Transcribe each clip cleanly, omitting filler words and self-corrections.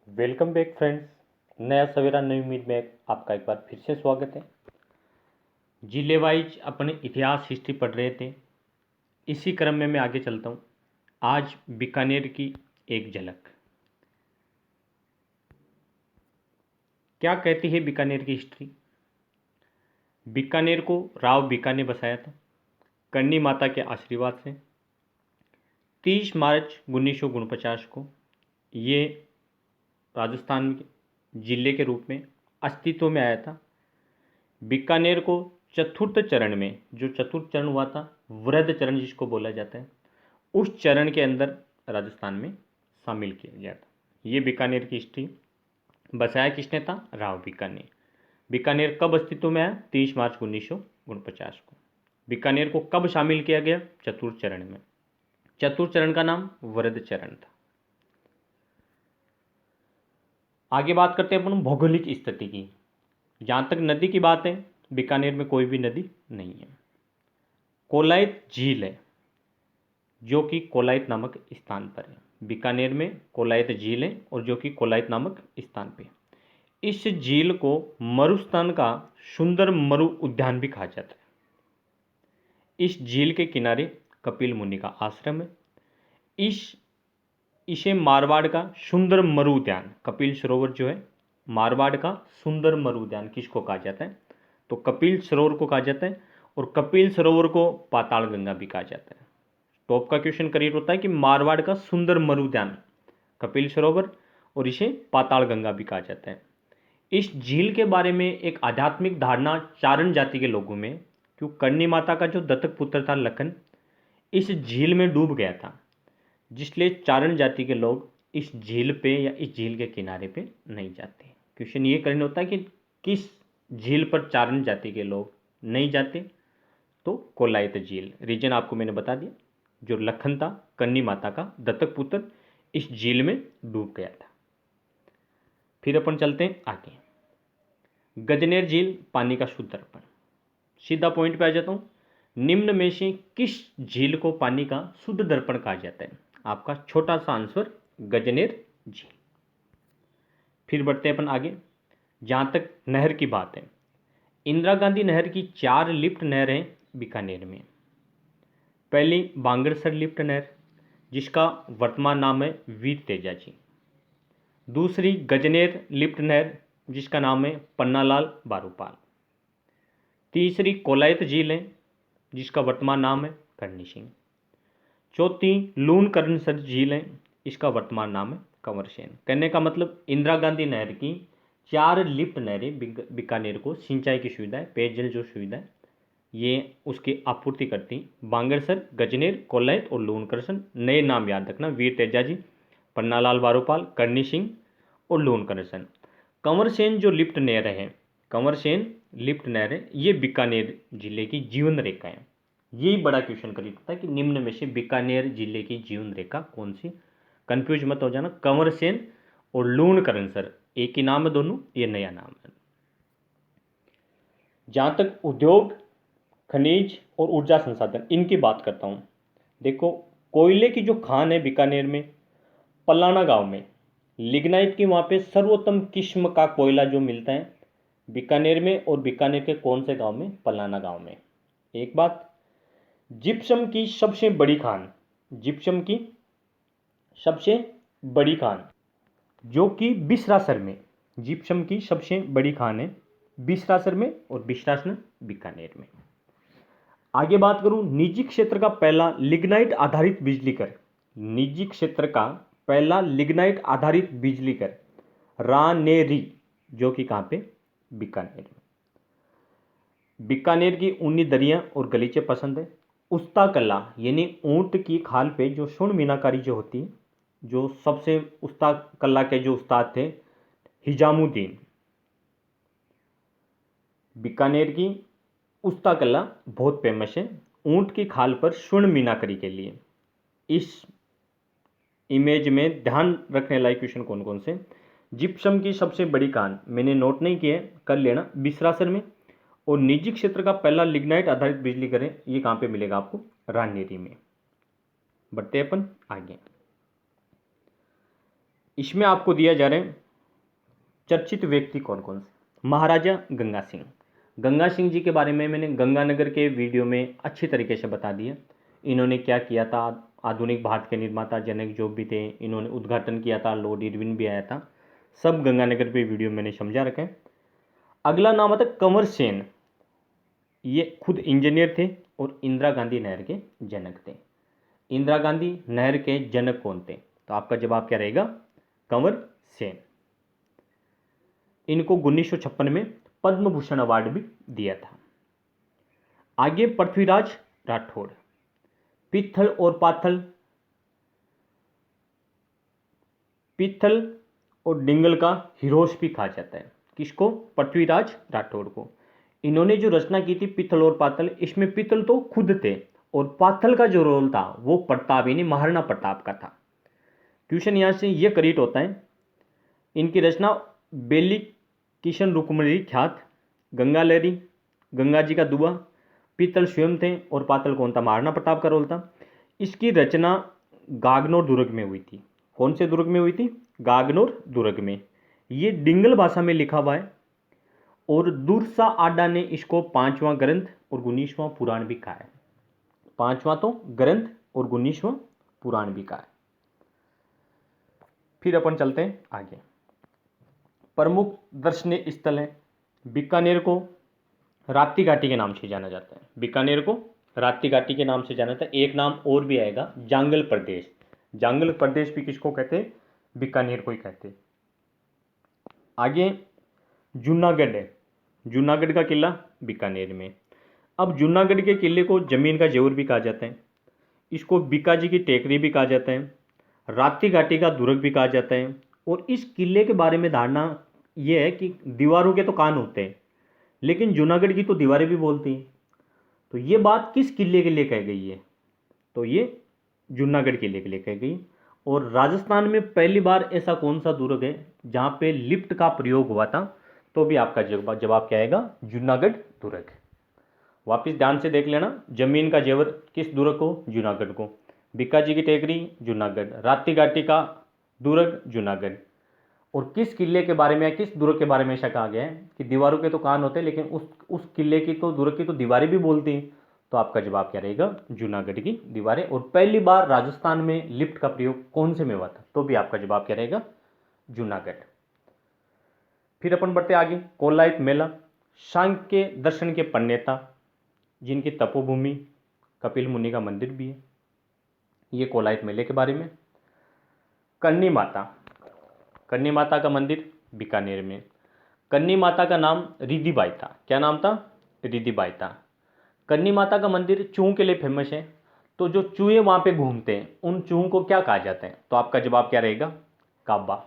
Welcome back friends. नया सवेरा नई उम्मीद में आपका एक बार फिर से स्वागत है। जिले वाइज अपने इतिहास हिस्ट्री पढ़ रहे थे, इसी क्रम में मैं आगे चलता हूँ। आज बीकानेर की एक झलक। क्या कहती है बीकानेर की हिस्ट्री? बीकानेर को राव बीका ने बसाया था करनी माता के आशीर्वाद से। 30 मार्च 1949 को ये राजस्थान के जिले के रूप में अस्तित्व में आया था। बीकानेर को चतुर्थ चरण में, जो चतुर्थ चरण हुआ था, वृहद चरण जिसको बोला जाता है, उस चरण के अंदर राजस्थान में शामिल किया गया था। ये बीकानेर की हिस्ट्री। बसाया किसने था? राव बीका ने। बीकानेर कब अस्तित्व में आया? 30 मार्च 1949 को। बीकानेर को कब शामिल किया गया? चतुर्थ चरण में। चतुर्थ चरण का नाम वृहद चरण था। आगे बात करते हैं अपन भौगोलिक स्थिति की। जहाँ तक नदी की बात है, बीकानेर में कोई भी नदी नहीं है। कोलायत झील है जो कि कोलायत नामक स्थान पर है। बीकानेर में कोलायत झील है और जो कि कोलायत नामक स्थान पे। इस झील को मरुस्थान का सुंदर मरु उद्यान भी कहा जाता है। इस झील के किनारे कपिल मुनि का आश्रम है। इसे मारवाड़ का सुंदर मरु उद्यान, कपिल सरोवर जो है, मारवाड़ का सुंदर मरु उद्यान किसको कहा जाता है? तो कपिल सरोवर को कहा जाता है। और कपिल सरोवर को पाताल गंगा भी कहा जाता है। टॉप का क्वेश्चन करियर होता है कि मारवाड़ का सुंदर मरु उद्यान, कपिल सरोवर, और इसे पाताल गंगा भी कहा जाता है। इस झील के बारे में एक आध्यात्मिक धारणा चारण जाति के लोगों में, क्यों करनी माता का जो दत्तक पुत्र था लखन, इस झील में डूब गया था, जिसलिए चारण जाति के लोग इस झील पे या इस झील के किनारे पे नहीं जाते। क्वेश्चन ये करना होता है कि किस झील पर चारण जाति के लोग नहीं जाते? तो कोलायत झील। रीजन आपको मैंने बता दिया। जो लखन था, करनी माता का दत्तक पुत्र, इस झील में डूब गया था। फिर अपन चलते हैं आगे। गजनेर झील पानी का शुद्ध दर्पण। सीधा पॉइंट पे आ जाता हूँ। निम्न में से किस झील को पानी का शुद्ध दर्पण कहा जाता है? आपका छोटा सा आंसर गजनेर झील। फिर बढ़ते हैं अपन आगे। जहां तक नहर की बात है, इंदिरा गांधी नहर की 4 लिफ्ट नहरें बीकानेर में। पहली बांगड़सर लिफ्ट नहर, जिसका वर्तमान नाम है वीर तेजाजी। दूसरी गजनेर लिफ्ट नहर, जिसका नाम है पन्नालाल बारूपाल। तीसरी कोलायत झील है, जिसका वर्तमान नाम है करनी सिंह। चौथी लूणकरणसर झील है, इसका वर्तमान नाम है कंवर सेन। कहने का मतलब इंदिरा गांधी नहर की 4 लिफ्ट नहरें बीकानेर को सिंचाई की सुविधा है, पेयजल जो सुविधा है, ये उसकी आपूर्ति करती। बांगड़सर, गजनेर, कोलायत और लूणकरण। नए नाम याद रखना: वीर तेजाजी, पन्नालाल बारूपाल, करनी सिंह और लूणकरण। कंवर सेन जो लिफ्ट नहर है, कंवर सेन लिफ्ट नहर है, ये बीकानेर जिले की जीवन रेखा है। यही बड़ा क्वेश्चन करी था कि निम्न में से बीकानेर जिले की जीवन रेखा कौन सी? कंफ्यूज मत हो जाना। कंवर सेन और लूणकरण सर एक ही नाम है दोनों, ये नया नाम है। जहां तक उद्योग, खनिज और ऊर्जा संसाधन, इनकी बात करता हूं। देखो, कोयले की जो खान है बीकानेर में, पलाना गांव में, लिग्नाइट की वहां पे सर्वोत्तम किस्म का कोयला जो मिलता है बीकानेर में, और बीकानेर के कौन से गांव में? पलाना गांव में। एक बात, जिप्सम की सबसे बड़ी खान, जिप्सम की सबसे बड़ी खान जो कि बिसरासर में, जिप्सम की सबसे बड़ी खान है बिसरासर में, और बिसरासर बीकानेर में। आगे बात करूं, निजी क्षेत्र का पहला लिग्नाइट आधारित बिजली घर, निजी क्षेत्र का पहला लिग्नाइट आधारित बिजली घर रानेरी, जो कि कहां पे? बीकानेर में। बीकानेर की ऊनी दरियां और गलीचे पसंद है। उस्ता कला यानी ऊंट की खाल पे जो स्वर्ण मीनाकारी जो होती है, जो सबसे उस्ता कला के जो उस्ताद थे हिजामुद्दीन, बीकानेर की उस्ता कला बहुत फेमस है ऊंट की खाल पर स्वर्ण मीनाकारी के लिए। इस इमेज में ध्यान रखने लायक क्वेश्चन कौन कौन से? जिप्सम की सबसे बड़ी खान मैंने नोट नहीं किए, कर लेना, बिसरासर में। और निजी क्षेत्र का पहला लिग्नाइट आधारित बिजली घर, ये कहां पे मिलेगा आपको? रानेरी में। बढ़ते अपन आगे। इसमें आपको दिया जा रहा है चर्चित व्यक्ति कौन कौन से। महाराजा गंगा सिंह, गंगा सिंह जी के बारे में मैंने गंगानगर के वीडियो में अच्छी तरीके से बता दिया। इन्होंने क्या किया था, आधुनिक भारत के निर्माता जनक जो भी थे, इन्होंने उद्घाटन किया था, लॉर्ड इरविन भी आया था, सब गंगानगर पे वीडियो मैंने समझा रखा है। अगला नाम आता कंवर सेन, ये खुद इंजीनियर थे और इंदिरा गांधी नहर के जनक थे। इंदिरा गांधी नहर के जनक कौन थे, तो आपका जवाब क्या रहेगा, कंवर सेन। इनको 1956 में पद्म भूषण अवार्ड भी दिया था। आगे पृथ्वीराज राठौड़, पित्थल और पाथल, पित्थल और डिंगल का हीरोस भी कहा जाता है। किसको, पृथ्वीराज राठौड़ को। इन्होंने जो रचना की थी पित्थल और पाथल, इसमें पित्थल तो खुद थे और पाथल का जो रोल था वो प्रताप यानी महाराणा प्रताप का था। क्वेश्चन यहां से ये करेक्ट होता है। इनकी रचना बेली किशन रुक्मणी ख्यात, गंगा लहरी, गंगा जी का दुआ, पित्तल स्वयं थे और पातल कौन था, महाराणा प्रताप का रोल था। इसकी रचना गागनोर दुर्ग में हुई थी। कौन से दुर्ग में हुई थी, गागनोर दुर्ग में। ये डिंगल भाषा में लिखा हुआ है और दुर्सा आडा ने इसको 5वां ग्रंथ और 19वां पुराण भी कहा है। 5वां तो ग्रंथ और 19वां पुराण भी कहा है। फिर अपन चलते हैं आगे। प्रमुख दर्शनीय स्थल है, बीकानेर को राप्ती घाटी के नाम से जाना जाता है। बीकानेर को राप्ती घाटी के नाम से जाना जाता है। एक नाम और भी आएगा, जांगल प्रदेश। जांगल प्रदेश भी किसको कहते हैं, बीकानेर को ही कहते हैं। आगे जूनागढ़ है, जूनागढ़ का किला बीकानेर में। अब जूनागढ़ के किले को जमीन का जेवर भी कहा जाता है, इसको बीकाजी की टेकरी भी कहा जाता है, राप्ती घाटी का दुर्ग भी कहा जाता है। और इस किले के बारे में धारणा यह है कि दीवारों के तो कान होते हैं लेकिन जूनागढ़ की तो दीवारें भी बोलती हैं। तो ये बात किस किले के लिए कह गई है, तो ये जूनागढ़ किले के लिए कह गई। और राजस्थान में पहली बार ऐसा कौन सा दुर्ग है जहाँ पे लिफ्ट का प्रयोग हुआ था, तो भी आपका जवाब क्या आएगा, जूनागढ़ दुर्ग। वापिस ध्यान से देख लेना, जमीन का जेवर किस दुर्ग को, जूनागढ़ को। बीकाजी की टेकरी जूनागढ़, राप्ती घाटी का दुर्ग जूनागढ़। और किस किले के बारे में, किस दुर्ग के बारे में ऐसा कहा गया है कि दीवारों के तो कान होते हैं लेकिन उस किले की तो, दुर्ग की तो दीवारें भी बोलती हैं। तो आपका जवाब क्या रहेगा, जूनागढ़ की दीवारें। और पहली बार राजस्थान में लिफ्ट का प्रयोग कौन से में हुआ था, तो भी आपका जवाब क्या रहेगा, जूनागढ़। फिर अपन बढ़ते आगे, कोलायत मेला, सांख्य दर्शन के प्रणेता जिनकी तपोभूमि कपिल मुनि का मंदिर भी है, ये कोलायत मेले के बारे में। करनी माता, करनी माता का मंदिर बीकानेर में। करनी माता का नाम रिधिबाई था, क्या नाम था, रिधिबाई था। करनी माता का मंदिर चूहों के लिए फेमस है, तो जो चूहे वहाँ पे घूमते हैं उन चूहों को क्या कहा जाता है, तो आपका जवाब क्या रहेगा, काबा।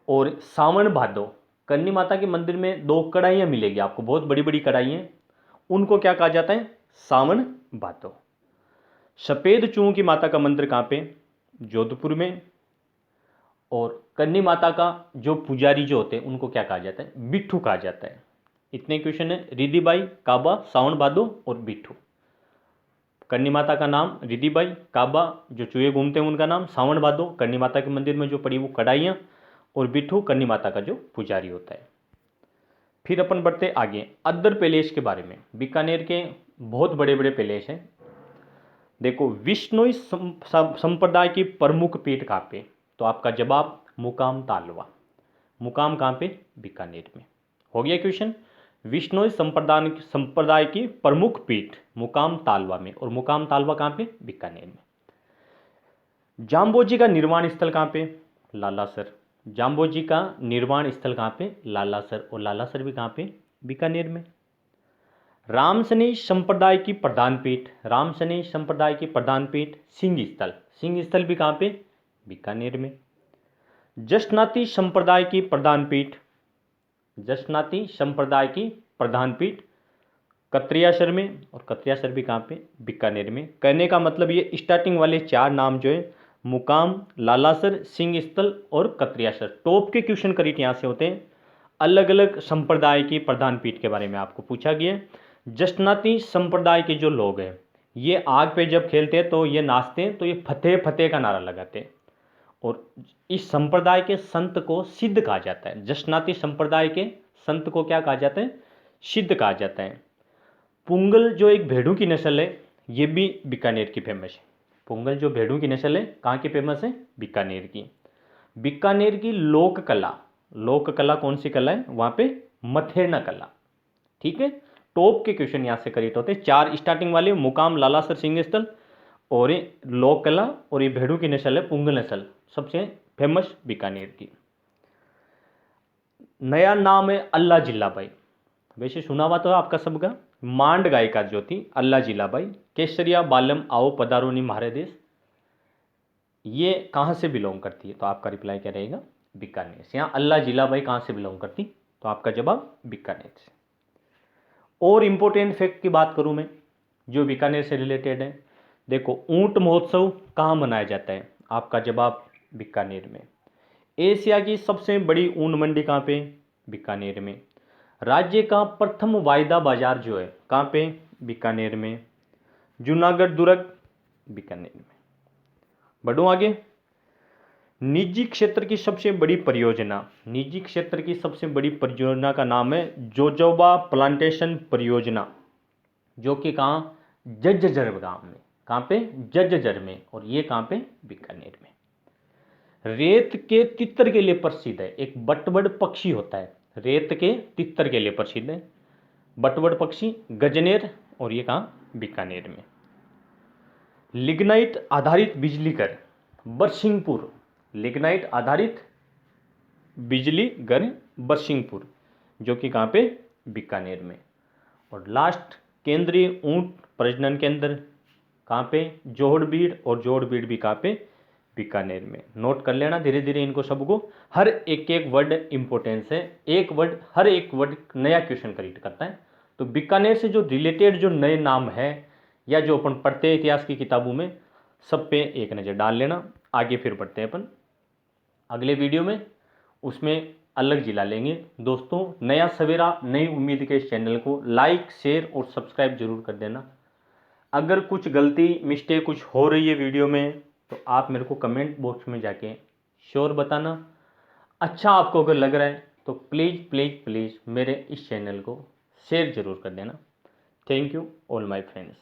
और सावन भादो, करनी माता के मंदिर में 2 कढ़ाइयाँ मिलेगी आपको, बहुत बड़ी बड़ी कढ़ाइयाँ, उनको क्या कहा जाता है, सावन भादो। सफ़ेद चूहों की माता का मंदिर कहाँ पे, जोधपुर में। और करनी माता का जो पुजारी जो होते हैं उनको क्या कहा जाता है, बिट्ठू कहा जाता है। इतने क्वेश्चन है, रिधिबाई, काबा, सावन भादो और बिट्ठू। करनी माता का नाम रिधिबाई, काबा जो चूहे घूमते हैं उनका नाम, सावन भादो करनी माता के मंदिर में जो पड़ी वो कढ़ाइयाँ, और बिट्ठू करनी माता का जो पुजारी होता है। फिर अपन बढ़ते आगे, अदर पैलेस के बारे में। बीकानेर के बहुत बड़े बड़े पैलेस हैं। देखो, विश्नोई संप्रदाय की प्रमुख पीठ कहाँ पे, तो आपका जवाब मुकाम तालवा। मुकाम कहाँ पे, बीकानेर में। हो गया क्वेश्चन, विश्नोई संप्रदाय की प्रमुख पीठ मुकाम तालवा में, और मुकाम तालवा कहाँ पे, बीकानेर में। जाम्बोजी का निर्वाण स्थल कहाँ पे, लालासर। जाम्बोजी का निर्वाण स्थल कहाँ पे, लालासर, और लालासर भी कहाँ पे, बीकानेर में। रामसनी संप्रदाय की प्रधान पीठ, रामसनी संप्रदाय की प्रधान पीठ सिंह स्थल, सिंह स्थल भी कहाँ पे, बीकानेर में। जसनाती संप्रदाय की प्रधान पीठ, जसनाती संप्रदाय की प्रधान पीठ कत्रियासर में, और कत्रियासर भी कहाँ पे, बीकानेर में। कहने का मतलब ये स्टार्टिंग वाले 4 नाम जो है, मुकाम, लालासर, सिंह स्थल और कत्रियासर, टॉप के क्वेश्चन करीब यहाँ से होते हैं। अलग अलग संप्रदाय की प्रधान पीठ के बारे में आपको पूछा गया है। जसनाती संप्रदाय के जो लोग हैं ये आग पे जब खेलते हैं तो ये नाचते हैं, तो ये फतेह फतेह का नारा लगाते हैं। और इस संप्रदाय के संत को सिद्ध कहा जाता है। जसनाती संप्रदाय के संत को क्या कहा जाता है? सिद्ध कहा जाता है। पुंगल जो एक भेड़ों की नस्ल है, ये भी बीकानेर की फेमस है। पुंगल जो भेड़ों की नस्ल है, कहाँ की फेमस है? बीकानेर की। बीकानेर की लोक कला, लोक कला कौन सी कला है वहाँ पे? मथेरना कला। ठीक है, टॉप के क्वेश्चन यहाँ से करेक्ट होते हैं। 4 स्टार्टिंग वाले, मुकाम, लालासर, सिंह स्थल और ये लोक कला और ये भेड़ों की नस्ल है पुंगल नस्ल, सबसे फेमस बीकानेर की। नया नाम है अल्लाह जिल्लाबाई। वैसे सुना हुआ तो है आपका सबका। मांड गायिका जो थी अल्लाह जिल्लाबाई, केसरिया बालम आओ पधारो नी म्हारे देश, ये कहाँ से बिलोंग करती है? तो आपका रिप्लाई क्या रहेगा? बीकानेर से। यहाँ अल्लाह जिल्लाबाई कहाँ से बिलोंग करती? तो आपका जवाब बीकानेर से। और इंपॉर्टेंट फैक्ट की बात करूँ मैं जो बीकानेर से रिलेटेड है, देखो ऊंट महोत्सव कहाँ मनाया जाता है? आपका जवाब बीकानेर में। एशिया की सबसे बड़ी ऊन मंडी कहाँ पे? बीकानेर में। राज्य का प्रथम वायदा बाजार जो है कहाँ पे? बीकानेर में। जूनागढ़ दुर्ग बीकानेर में। बढ़ूँ आगे। निजी क्षेत्र की सबसे बड़ी परियोजना, निजी क्षेत्र की सबसे बड़ी परियोजना का नाम है जोजोबा प्लांटेशन परियोजना, जो कि कहाँ? जज्जर गांव में। कहाँ पे? जज्जर में। और ये कहाँ पे? बीकानेर में। रेत के तितर के लिए प्रसिद्ध है एक बटवड़ पक्षी होता है, रेत के तितर के लिए प्रसिद्ध है बटवड़ पक्षी, गजनेर, और ये कहाँ? बीकानेर में। लिग्नाइट आधारित बिजली घर बरसिंहपुर, लिग्नाइट आधारित बिजली घर बरसिंहपुर, जो कि कहाँ पे? बीकानेर में। और लास्ट, केंद्रीय ऊंट प्रजनन केंद्र कहाँ पे? जोहड़बीड़, और जोहड़बीड़ भी कहाँ पे? बीकानेर में। नोट कर लेना धीरे धीरे इनको सबको, हर एक एक वर्ड इंपॉर्टेंस है, एक वर्ड, हर एक वर्ड नया क्वेश्चन करेक्ट करता है। तो बीकानेर से जो रिलेटेड जो नए नाम है या जो अपन पढ़ते हैं इतिहास की किताबों में, सब पे एक नज़र डाल लेना। आगे फिर पढ़ते हैं अपन अगले वीडियो में, उसमें अलग जिला लेंगे। दोस्तों नया सवेरा नई उम्मीद के इस चैनल को लाइक शेयर और सब्सक्राइब जरूर कर देना। अगर कुछ गलती मिस्टेक कुछ हो रही है वीडियो में तो आप मेरे को कमेंट बॉक्स में जाके श्योर बताना। अच्छा आपको अगर लग रहा है तो प्लीज़ प्लीज़ प्लीज़ मेरे इस चैनल को शेयर ज़रूर कर देना। Thank you all my friends.